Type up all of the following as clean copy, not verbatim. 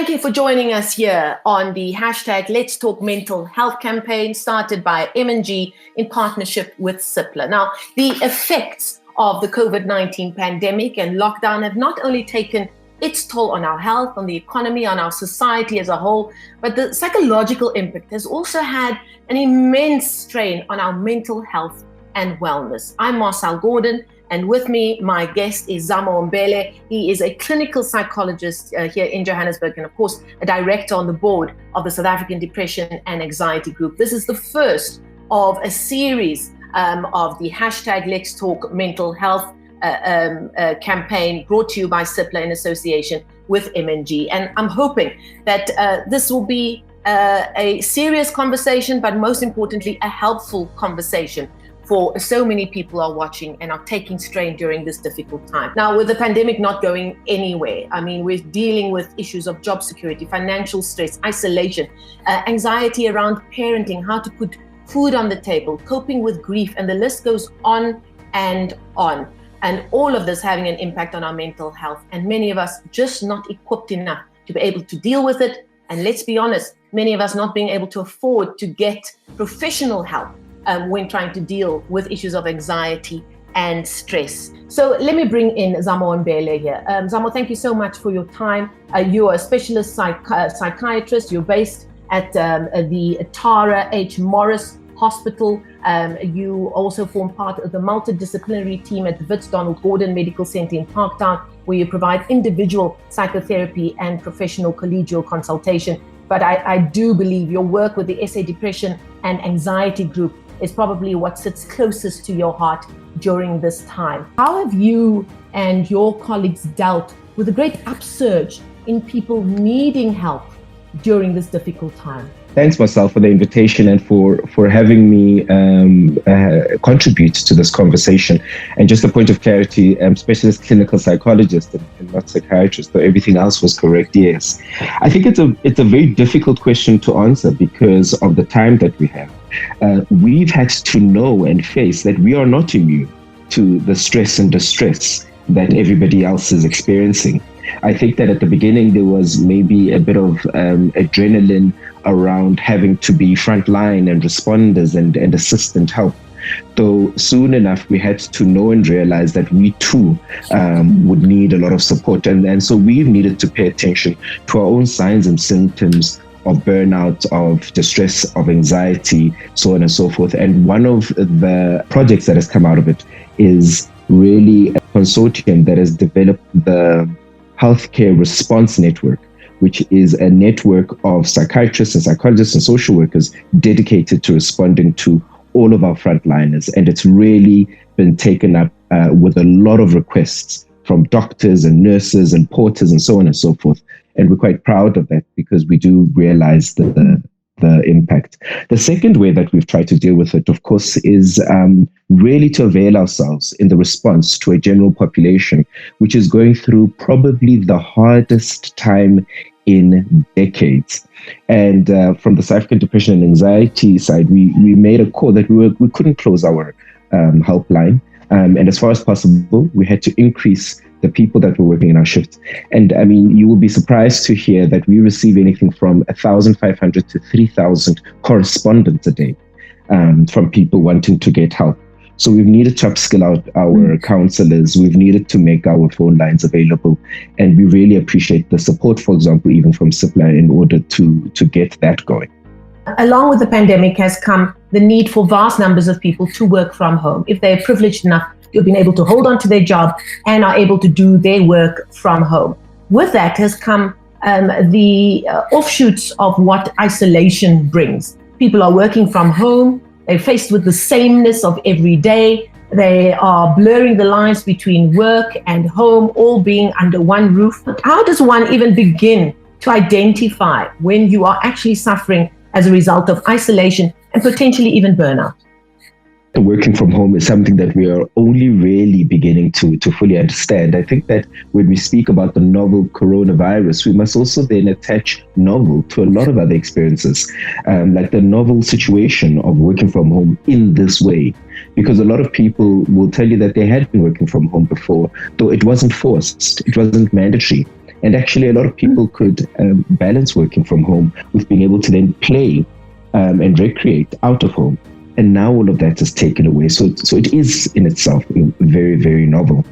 Thank you for joining us here on the hashtag Let's Talk Mental Health campaign started by M&G in partnership with Cipla. Now, the effects of the COVID-19 pandemic and lockdown have not only taken its toll on our health, on the economy, on our society as a whole, but the psychological impact has also had an immense strain on our mental health and wellness. I'm Marcel Gordon, and with me, my guest is Zamo Mbele. He is a clinical psychologist here in Johannesburg and, of course, a director on the board of the South African Depression and Anxiety Group. This is the first of a series of the hashtag Let's Talk Mental Health campaign brought to you by Cipla in association with M&G. And I'm hoping that this will be a serious conversation, but most importantly, a helpful conversation for so many people are watching and are taking strain during this difficult time. Now, with the pandemic not going anywhere, I mean, we're dealing with issues of job security, financial stress, isolation, anxiety around parenting, how to put food on the table, coping with grief, and the list goes on and on. And all of this having an impact on our mental health. And many of us just not equipped enough to be able to deal with it. And let's be honest, many of us not being able to afford to get professional help when trying to deal with issues of anxiety and stress. So let me bring in Zamo Mbele here. Zamo, thank you so much for your time. You're a specialist psychiatrist. You're based at the Tara H. Morris Hospital. You also form part of the multidisciplinary team at the Wits Donald Gordon Medical Center in Parktown, where you provide individual psychotherapy and professional collegial consultation. But I do believe your work with the SA Depression and Anxiety Group is probably what sits closest to your heart during this time. How have you and your colleagues dealt with the great upsurge in people needing help during this difficult time? Thanks, Marcel, for the invitation and for having me contribute to this conversation. And just a point of clarity, I'm specialist clinical psychologist and not psychiatrist, so everything else was correct, yes. I think it's a very difficult question to answer because of the time that we have. We've had to know and face that we are not immune to the stress and distress that everybody else is experiencing. I think that at the beginning there was maybe a bit of adrenaline around having to be frontline and responders and assistant help. Though soon enough we had to know and realize that we too would need a lot of support. And so we've needed to pay attention to our own signs and symptoms of burnout, of distress, of anxiety, so on and so forth. And one of the projects that has come out of it is really a consortium that has developed the Healthcare Response Network, which is a network of psychiatrists and psychologists and social workers dedicated to responding to all of our frontliners. And it's really been taken up with a lot of requests from doctors and nurses and porters and so on and so forth. And we're quite proud of that because we do realize the impact. The second way that we've tried to deal with it, of course, is really to avail ourselves in the response to a general population, which is going through probably the hardest time in decades. And from the South African Depression and Anxiety side, we made a call that we couldn't close our helpline. And as far as possible, we had to increase the people that were working in our shifts. And I mean, you will be surprised to hear that we receive anything from 1,500 to 3,000 correspondence a day from people wanting to get help. So we've needed to upskill our counselors. We've needed to make our phone lines available. And we really appreciate the support, for example, even from Cipla in order to get that going. Along with the pandemic has come the need for vast numbers of people to work from home. If they're privileged enough to have been able to hold on to their job and are able to do their work from home. With that has come the offshoots of what isolation brings. People are working from home. They're faced with the sameness of every day. They are blurring the lines between work and home, all being under one roof. How does one even begin to identify when you are actually suffering as a result of isolation and potentially even burnout? Working from home is something that we are only really beginning to fully understand. I think that when we speak about the novel coronavirus, we must also then attach novel to a lot of other experiences, like the novel situation of working from home in this way. Because a lot of people will tell you that they had been working from home before, though it wasn't forced, it wasn't mandatory. And actually, a lot of people could balance working from home with being able to then play and recreate out of home. And now all of that is taken away. So it is in itself very, very novel.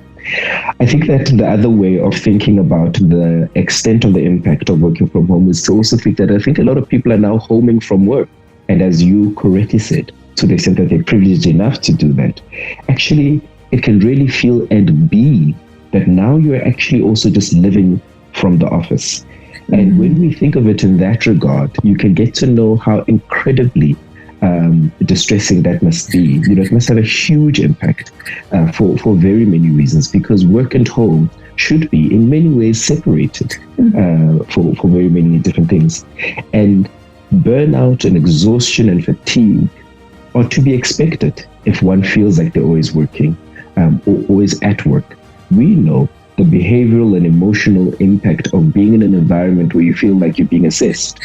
I think that the other way of thinking about the extent of the impact of working from home is to also think that I think a lot of people are now homing from work. And as you correctly said, to the extent that they're privileged enough to do that, actually, it can really feel and be that now you're actually also just living from the office. And when we think of it in that regard, you can get to know how incredibly distressing that must be. It must have a huge impact for very many reasons, because work and home should be in many ways separated for very many different things. And burnout and exhaustion and fatigue are to be expected if one feels like they're always working or always at work. We know the behavioral and emotional impact of being in an environment where you feel like you're being assessed.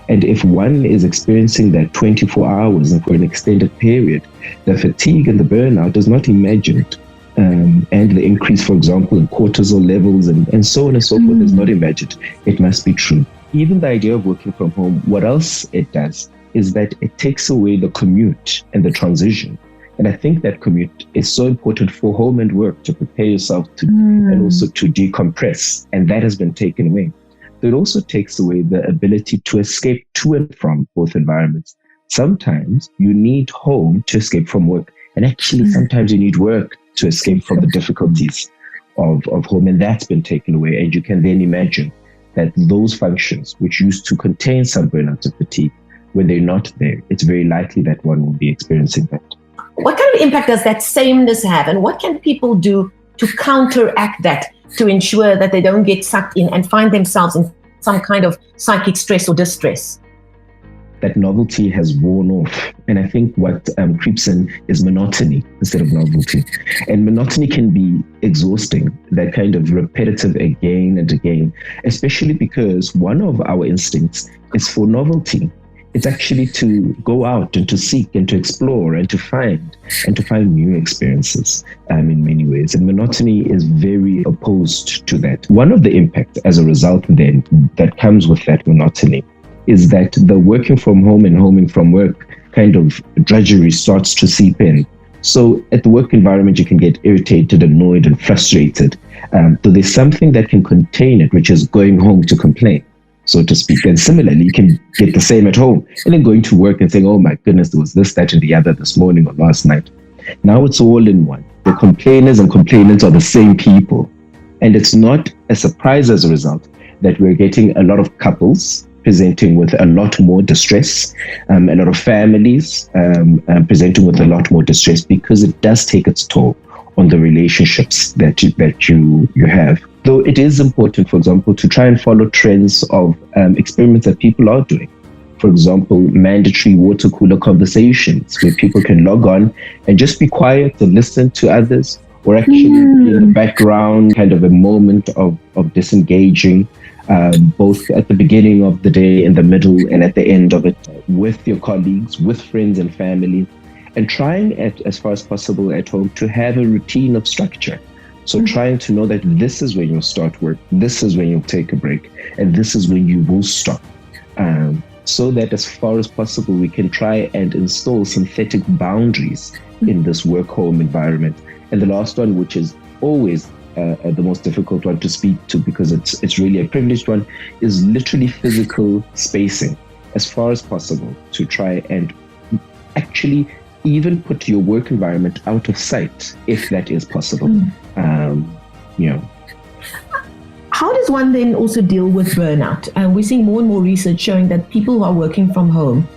And if one is experiencing that 24 hours and for an extended period, the fatigue and the burnout is not imagined. And the increase, for example, in cortisol levels and so on and so forth is not imagined. It must be true. Even the idea of working from home, what else it does is that it takes away the commute and the transition. And I think that commute is so important for home and work to prepare yourself to and also to decompress. And that has been taken away. So it also takes away the ability to escape to and from both environments. Sometimes you need home to escape from work. And actually, sometimes you need work to escape from the difficulties of home. And that's been taken away. And you can then imagine that those functions, which used to contain some burnout and fatigue, when they're not there, it's very likely that one will be experiencing that. What kind of impact does that sameness have? And what can people do to counteract that, to ensure that they don't get sucked in and find themselves in some kind of psychic stress or distress? That novelty has worn off. And I think what creeps in is monotony instead of novelty. And monotony can be exhausting, that kind of repetitive again and again, especially because one of our instincts is for novelty. It's actually to go out and to seek and to explore and to find new experiences in many ways. And monotony is very opposed to that. One of the impacts as a result then that comes with that monotony is that the working from home and homing from work kind of drudgery starts to seep in. So at the work environment, you can get irritated, annoyed, and frustrated. So there's something that can contain it, which is going home to complain, so to speak. And similarly, you can get the same at home and then going to work and saying, oh my goodness, there was this, that, and the other this morning or last night. Now it's all in one. The complainers and complainants are the same people. And it's not a surprise as a result that we're getting a lot of couples presenting with a lot more distress, a lot of families presenting with a lot more distress, because it does take its toll on the relationships that you have. Though it is important, for example, to try and follow trends of experiments that people are doing. For example, mandatory water cooler conversations where people can log on and just be quiet and listen to others, or actually be in the background, kind of a moment of disengaging, both at the beginning of the day, in the middle, and at the end of it, with your colleagues, with friends and family, and trying, as far as possible at home, to have a routine of structure. So trying to know that this is when you'll start work, this is when you'll take a break, and this is when you will stop. So that as far as possible, we can try and install synthetic boundaries in this work-home environment. And the last one, which is always the most difficult one to speak to, because it's really a privileged one, is literally physical spacing as far as possible, to try and actually even put your work environment out of sight, if that is possible. How does one then also deal with burnout? We're seeing more and more research showing that people who are working from home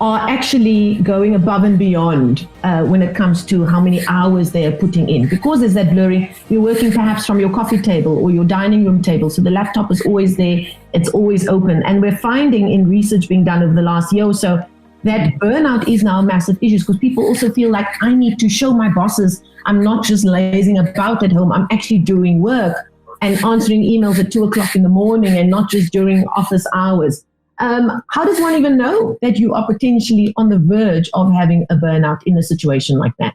are actually going above and beyond when it comes to how many hours they are putting in. Because there's that blurring, you're working perhaps from your coffee table or your dining room table, so the laptop is always there, it's always open. And we're finding in research being done over the last year or so that burnout is now a massive issue, because people also feel like, I need to show my bosses I'm not just lazing about at home, I'm actually doing work and answering emails at 2:00 in the morning and not just during office hours. How does one even know that you are potentially on the verge of having a burnout in a situation like that?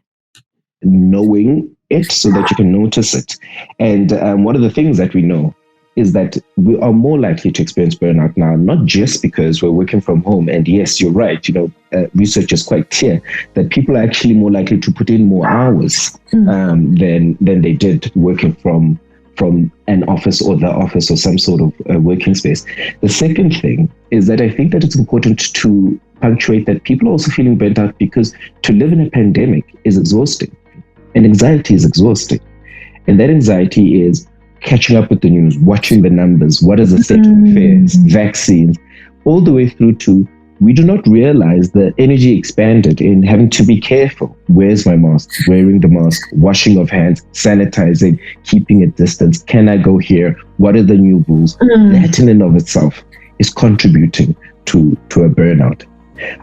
Knowing it so that you can notice it. And one of the things that we know is that we are more likely to experience burnout now, not just because we're working from home. And yes, you're right. Research is quite clear that people are actually more likely to put in more hours than they did working from an office or the office or some sort of working space. The second thing is that I think that it's important to punctuate that people are also feeling burnt out because to live in a pandemic is exhausting, and anxiety is exhausting. And that anxiety is catching up with the news, watching the numbers, what is the state of affairs, vaccines, all the way through to we do not realize the energy expanded in having to be careful. Where's my mask? Wearing the mask, washing of hands, sanitizing, keeping a distance. Can I go here? What are the new rules? That in and of itself is contributing to a burnout.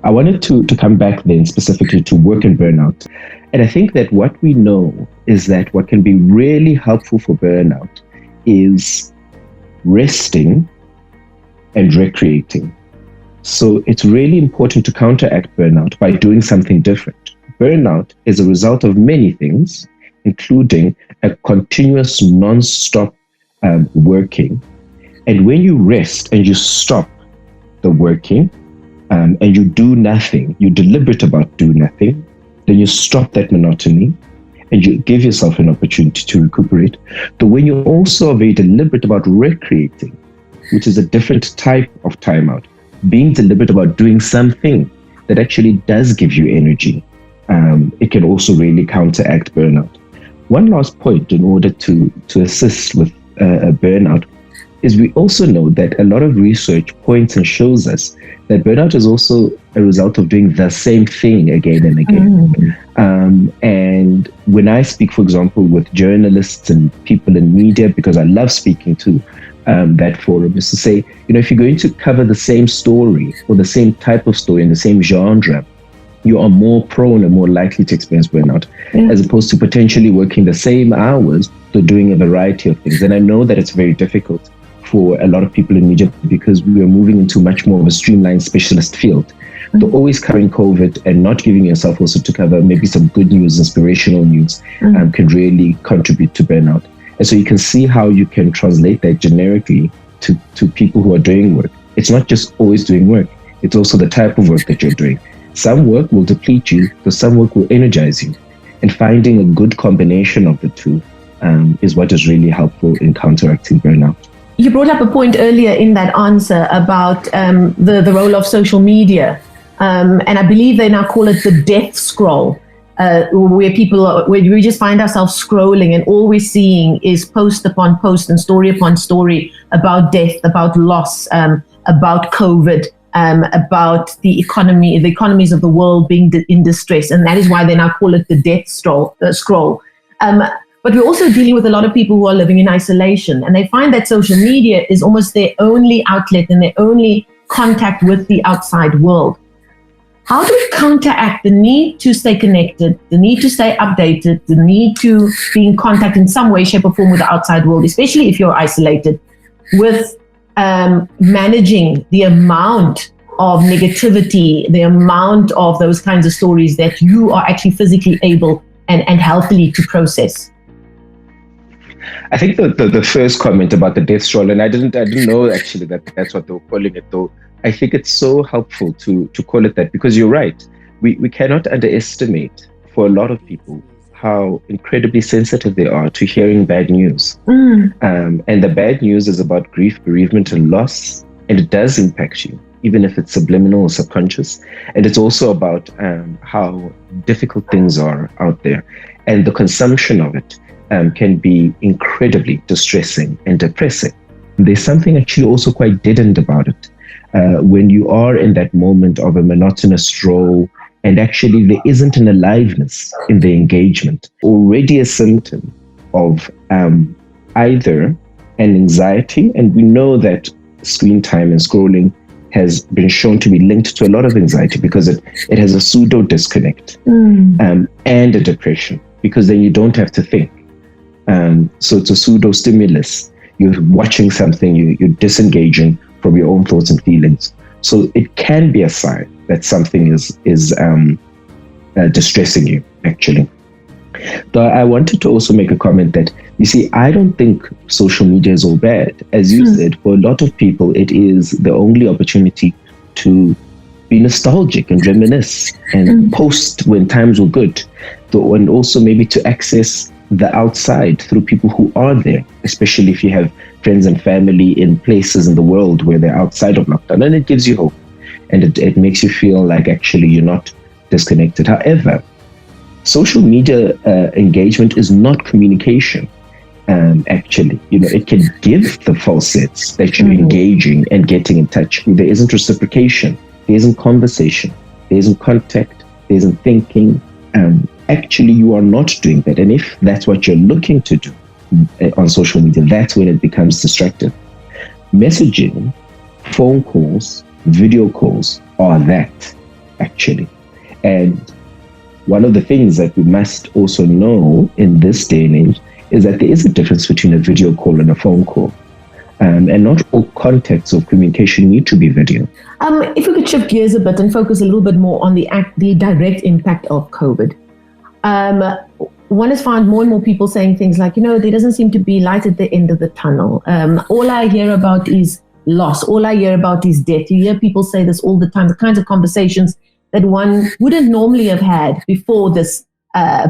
I wanted to come back then specifically to work and burnout. And I think that what we know is that what can be really helpful for burnout is resting and recreating. So it's really important to counteract burnout by doing something different. Burnout is a result of many things, including a continuous non-stop working. And when you rest and you stop the working and you do nothing, you're deliberate about doing nothing, then you stop that monotony and you give yourself an opportunity to recuperate. But when you also are very deliberate about recreating, which is a different type of timeout, being deliberate about doing something that actually does give you energy, it can also really counteract burnout. One last point in order to assist with a burnout is we also know that a lot of research points and shows us that burnout is also a result of doing the same thing again and again. And when I speak, for example, with journalists and people in media, because I love speaking to that forum, is to say, if you're going to cover the same story or the same type of story in the same genre, you are more prone and more likely to experience burnout, as opposed to potentially working the same hours, but doing a variety of things. And I know that it's very difficult for a lot of people in media because we are moving into much more of a streamlined specialist field. So always covering COVID and not giving yourself also to cover maybe some good news, inspirational news, can really contribute to burnout. And so you can see how you can translate that generically to people who are doing work. It's not just always doing work. It's also the type of work that you're doing. Some work will deplete you, but some work will energize you. And finding a good combination of the two is what is really helpful in counteracting burnout. You brought up a point earlier in that answer about the role of social media. And I believe they now call it the death scroll. Where we just find ourselves scrolling and all we're seeing is post upon post and story upon story about death, about loss, about COVID, about the economies of the world being in distress. And that is why they now call it the death scroll. But we're also dealing with a lot of people who are living in isolation, and they find that social media is almost their only outlet and their only contact with the outside world. How do we counteract the need to stay connected, the need to stay updated, the need to be in contact in some way, shape or form with the outside world, especially if you're isolated, with managing the amount of negativity, the amount of those kinds of stories that you are actually physically able and healthily to process? I think the first comment about the death scroll, and I didn't know actually that that's what they were calling it, though. I think it's so helpful to call it that, because you're right. We cannot underestimate for a lot of people how incredibly sensitive they are to hearing bad news. And the bad news is about grief, bereavement, and loss, and it does impact you, even if it's subliminal or subconscious. And it's also about how difficult things are out there, and the consumption of it can be incredibly distressing and depressing. There's something actually also quite deadened about it. When you are in that moment of a monotonous stroll, and actually there isn't an aliveness in the engagement, already a symptom of either an anxiety, and we know that screen time and scrolling has been shown to be linked to a lot of anxiety because it has a pseudo disconnect and a depression, because then you don't have to think. So it's a pseudo stimulus. You're watching something, you're disengaging from your own thoughts and feelings. So it can be a sign that something is distressing you, actually. So I wanted to also make a comment that, you see, I don't think social media is all bad. As you said, for a lot of people, it is the only opportunity to be nostalgic and reminisce and post when times were good. So, and also maybe to access the outside through people who are there, especially if you have friends and family in places in the world where they're outside of lockdown. And it gives you hope, and it makes you feel like actually you're not disconnected. However, social media engagement is not communication. Actually, it can give the false sense that you're engaging and getting in touch. There isn't reciprocation, there isn't conversation, there isn't contact, there isn't thinking. Actually, you are not doing that. And if that's what you're looking to do on social media, that's when it becomes destructive. Messaging, phone calls, video calls are that, actually. And one of the things that we must also know in this day and age is that there is a difference between a video call and a phone call. And not all contexts of communication need to be video. If we could shift gears a bit and focus a little bit more on the direct impact of COVID. One has found more and more people saying things like, there doesn't seem to be light at the end of the tunnel. All I hear about is loss. All I hear about is death. You hear people say this all the time, the kinds of conversations that one wouldn't normally have had before this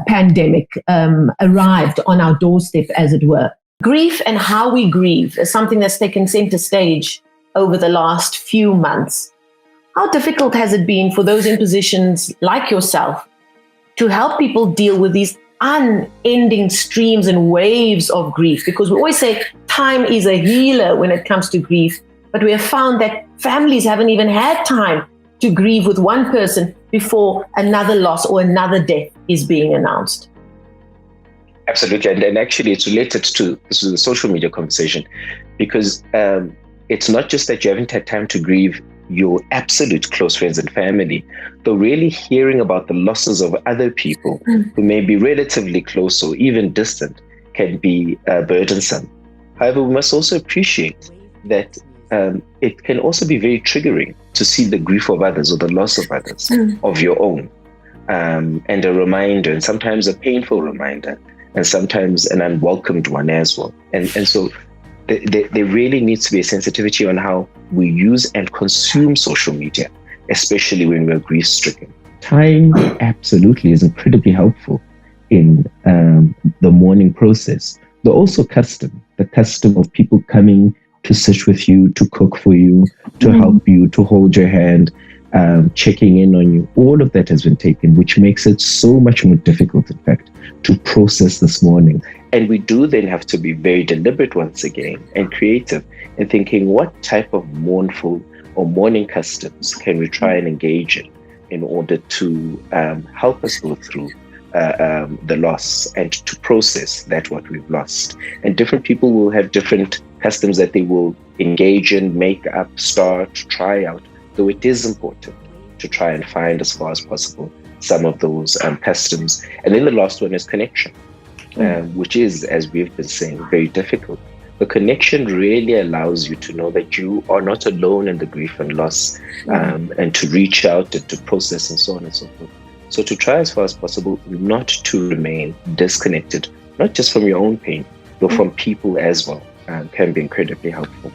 pandemic arrived on our doorstep, as it were. Grief and how we grieve is something that's taken center stage over the last few months. How difficult has it been for those in positions like yourself to help people deal with these unending streams and waves of grief? Because we always say time is a healer when it comes to grief, but we have found that families haven't even had time to grieve with one person before another loss or another death is being announced. Absolutely. And actually, it's related to the social media conversation, because it's not just that you haven't had time to grieve your absolute close friends and family, but really hearing about the losses of other people who may be relatively close or even distant can be burdensome. However, we must also appreciate that it can also be very triggering to see the grief of others or the loss of others, of your own, and a reminder, and sometimes a painful reminder, and sometimes an unwelcomed one as well. And so there really needs to be a sensitivity on how we use and consume social media, especially when we're grief-stricken. Time absolutely is incredibly helpful in the mourning process. But also the custom of people coming to sit with you, to cook for you, to help you, to hold your hand, checking in on you. All of that has been taken, which makes it so much more difficult, in fact, to process this mourning. And we do then have to be very deliberate once again and creative in thinking what type of mournful or mourning customs can we try and engage in order to help us go through the loss and to process that what we've lost. And different people will have different customs that they will engage in, make up, start, try out, though it is important to try and find as far as possible some of those customs. And then the last one is connection, which is, as we've been saying, very difficult. The connection really allows you to know that you are not alone in the grief and loss, and to reach out and to process and so on and so forth. So to try as far as possible not to remain disconnected, not just from your own pain, but from people as well, can be incredibly helpful.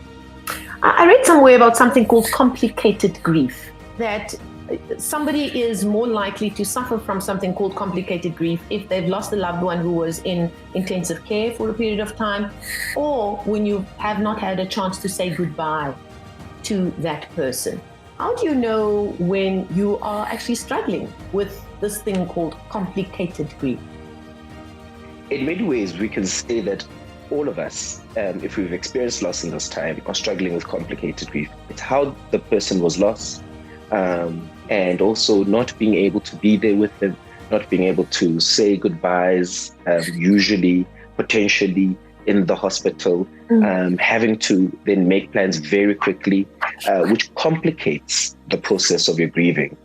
I read somewhere about something called complicated grief, that somebody is more likely to suffer from something called complicated grief if they've lost a loved one who was in intensive care for a period of time, or when you have not had a chance to say goodbye to that person. How do you know when you are actually struggling with this thing called complicated grief? In many ways, we can say that all of us, if we've experienced loss in this time, are struggling with complicated grief. It's how the person was lost, and also not being able to be there with them, not being able to say goodbyes, usually, potentially in the hospital, having to then make plans very quickly, which complicates the process of your grieving.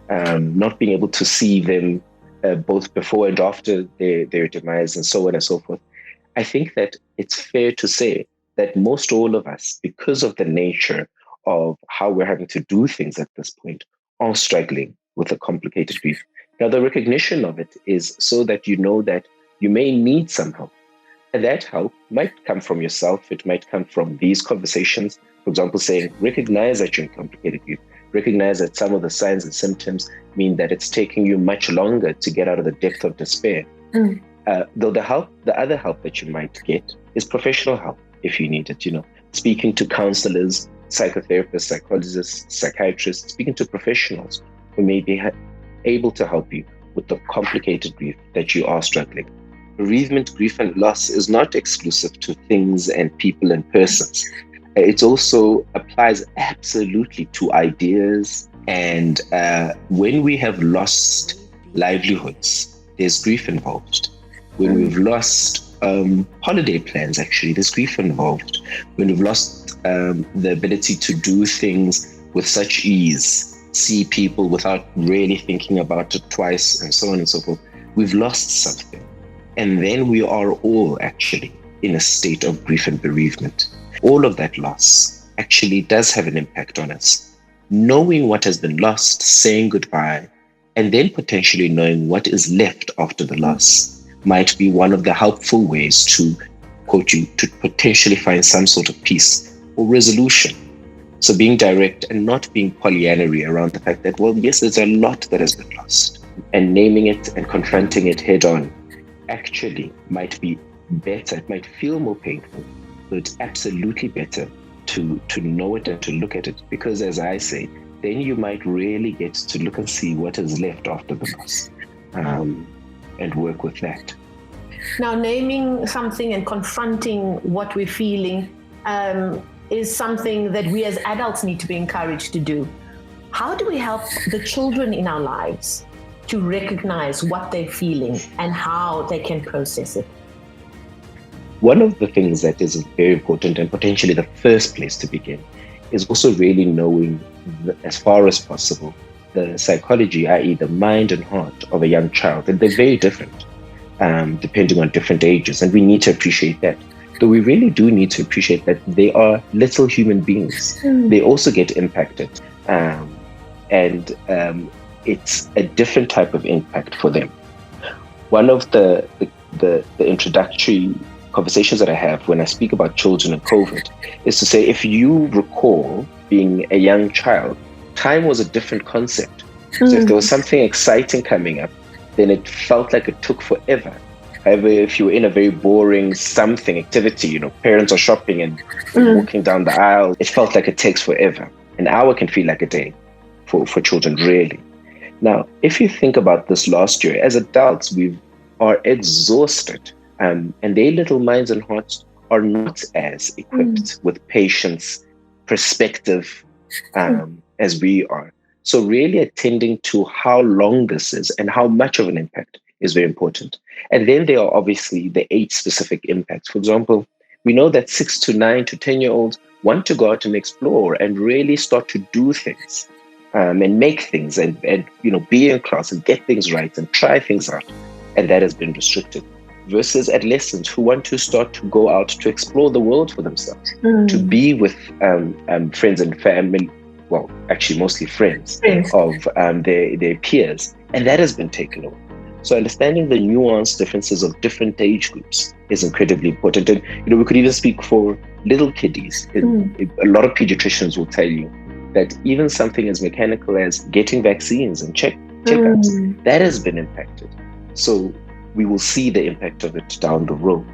Not being able to see them both before and after their demise and so on and so forth. I think that it's fair to say that most all of us, because of the nature of how we're having to do things at this point, are struggling with a complicated grief. Now, the recognition of it is so that you know that you may need some help. And that help might come from yourself. It might come from these conversations. For example, saying, recognize that you're in complicated grief. Recognize that some of the signs and symptoms mean that it's taking you much longer to get out of the depth of despair. Though the other help that you might get is professional help if you need it, speaking to counselors, psychotherapists, psychologists, psychiatrists, speaking to professionals who may be able to help you with the complicated grief that you are struggling. Bereavement, grief, and loss is not exclusive to things and people and persons. It also applies absolutely to ideas. And when we have lost livelihoods, there's grief involved. When we've lost holiday plans, actually, there's grief involved. When we've lost the ability to do things with such ease, see people without really thinking about it twice, and so on and so forth, we've lost something. And then we are all actually in a state of grief and bereavement. All of that loss actually does have an impact on us. Knowing what has been lost, saying goodbye, and then potentially knowing what is left after the loss might be one of the helpful ways to, quote you, to potentially find some sort of peace or resolution. So being direct and not being Pollyannery around the fact that, well, yes, there's a lot that has been lost, and naming it and confronting it head on actually might be better. It might feel more painful, but it's absolutely better to know it and to look at it, because as I say, then you might really get to look and see what is left after the loss, and work with that. Now, naming something and confronting what we're feeling is something that we as adults need to be encouraged to do. How do we help the children in our lives to recognize what they're feeling and how they can process it? One of the things that is very important, and potentially the first place to begin, is also really knowing, as far as possible, the psychology, i.e. the mind and heart of a young child. And they're very different, depending on different ages. And we need to appreciate that. Though we really do need to appreciate that they are little human beings. They also get impacted. And it's a different type of impact for them. One of the introductory conversations that I have when I speak about children and COVID is to say, if you recall being a young child, time was a different concept. So if there was something exciting coming up, then it felt like it took forever. However, if you were in a very boring something activity, parents are shopping and walking down the aisle, it felt like it takes forever. An hour can feel like a day for children, really. Now, if you think about this last year, as adults, we are exhausted. And their little minds and hearts are not as equipped with patience, perspective, as we are. So really attending to how long this is and how much of an impact is very important. And then there are obviously the 8 specific impacts. For example, we know that 6 to 9 to 10-year-olds want to go out and explore and really start to do things, and make things and be in class and get things right and try things out. And that has been restricted. Versus adolescents who want to start to go out to explore the world for themselves, to be with friends and family, well, actually mostly friends of their peers. And that has been taken away. So understanding the nuanced differences of different age groups is incredibly important. And, we could even speak for little kiddies. A lot of pediatricians will tell you that even something as mechanical as getting vaccines and checkups, that has been impacted. So we will see the impact of it down the road.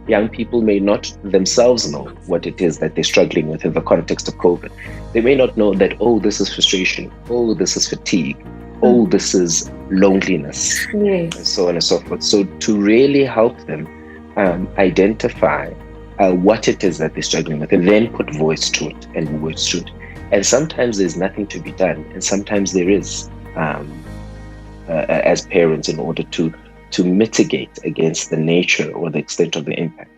Young people may not themselves know what it is that they're struggling with in the context of COVID. They may not know that, this is frustration, this is fatigue, this is loneliness, and so on and so forth. So to really help them identify what it is that they're struggling with, and then put voice to it and words to it. And sometimes there's nothing to be done, and sometimes there is, as parents, in order to mitigate against the nature or the extent of the impact.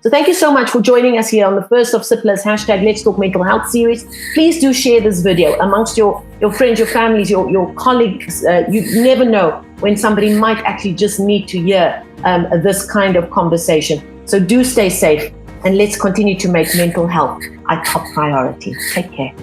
So thank you so much for joining us here on the first of Cipla's #Let's Talk Mental Health series. Please do share this video amongst your friends, your families, your colleagues. You never know when somebody might actually just need to hear this kind of conversation. So do stay safe, and let's continue to make mental health our top priority. Take care.